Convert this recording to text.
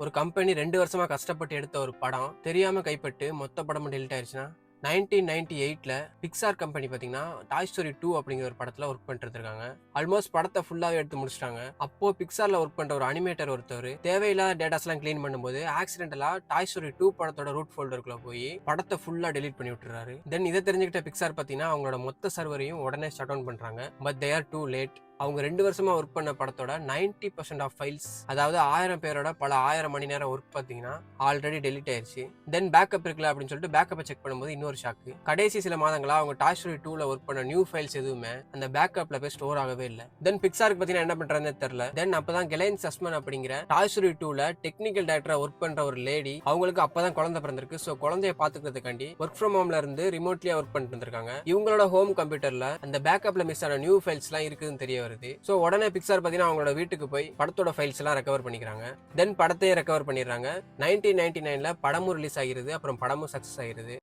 ஒரு கம்பெனி 2 வருஷமா கஷ்டப்பட்டு எடுத்த ஒரு படம் தெரியாம கைப்பட்டு மொத்த படமும் டெலிட் ஆயிருச்சுன்னா 1998ல பிக்சார் கம்பெனி பாத்தீங்கன்னா டாய் ஸ்டோரி 2 அப்படிங்கிற ஒரு படத்துல ஒர்க் பண்ணிட்டு இருக்காங்க. ஆல்மோஸ்ட் படத்தை ஃபுல்லாவே எடுத்து முடிச்சிட்டாங்க. அப்போ பிக்சார்ல ஒர்க் பண்ற ஒரு அனிமேட்டர் ஒருத்தர் தேவையில்லாத டேட்டாஸ் எல்லாம் கிளீன் பண்ணும்போது ஆக்சிடென்டலா டாய் ஸ்டோரி 2 படத்தோட ரூட் ஃபோல்டருக்குள்ள போய் படத்தை ஃபுல்லா டெலிட் பண்ணி விட்டுறாரு. தென் இதை தெரிஞ்சுக்கிட்ட பிக்சார் பாத்தீங்கன்னா அவங்களோட மொத்த சர்வரையும் உடனே ஷட் டவுன் பண்றாங்க. But they are too late. அவங்க 2 வருஷமா ஒர்க் பண்ண படத்தோட 90% ஆஃப் ஃபைல்ஸ், அதாவது 1000 பேரோட பல 1000 மணி நேரம் ஒர்க் பாத்தீங்கன்னா ஆல்ரெடி டெலிட் ஆயிருச்சு. தென் பேக்கப் இருக்குல்ல அப்படின்னு சொல்லிட்டு பேக்கப்பை செக் பண்ணும்போது இன்னொரு ஷாக்கு. கடைசி சில மாதங்களா அவங்க டாய் ஸ்டோரி 2ல ஒர்க் பண்ண நியூ ஃபைல்ஸ் எதுவுமே அந்த பேக்கப்ல போய் ஸ்டோர் ஆகவே இல்லை. தென் பிக்சாருக்கு பாத்தீங்கன்னா என்ன பண்றதுன்னு தெரியல. தென் அப்பதான் கெலைன் சஸ்மன் அப்படிங்கிற டாய் ஸ்டோரி 2ல டெக்னிக்கல் டைரக்டரா ஒர்க் பண்ற ஒரு லேடி, அவங்களுக்கு அப்பதான் குழந்தை பிறந்திருக்கு. சோ குழந்தைய பாத்துக்கிறதுக்காண்டி ஒர்க் ஃப்ரம் ஹோம்ல இருந்து ரிமோட்லியா ஒர்க் பண்ணிட்டு இருந்திருக்காங்க. இவங்களோட ஹோம் கம்ப்யூட்டர்ல அந்த பேக்கப்ல மிஸ் ஆன நியூ ஃபைல்ஸ் எல்லாம் இருக்குதுன்னு தெரிய வருது. சோ உடனே பிக்சார் பாத்தீங்கன்னா அவங்களோட வீட்டுக்கு போய் படத்தோட ஃபைல்ஸ் எல்லாம் ரெக்கவர் பண்ணிக்கிறாங்க. தென் படத்தையே ரெக்கவர் பண்ணிடுறாங்க. 1999ல படமும் ரிலீஸ் ஆகிறது. அப்புறம் படமும் சக்சஸ் ஆகிறது.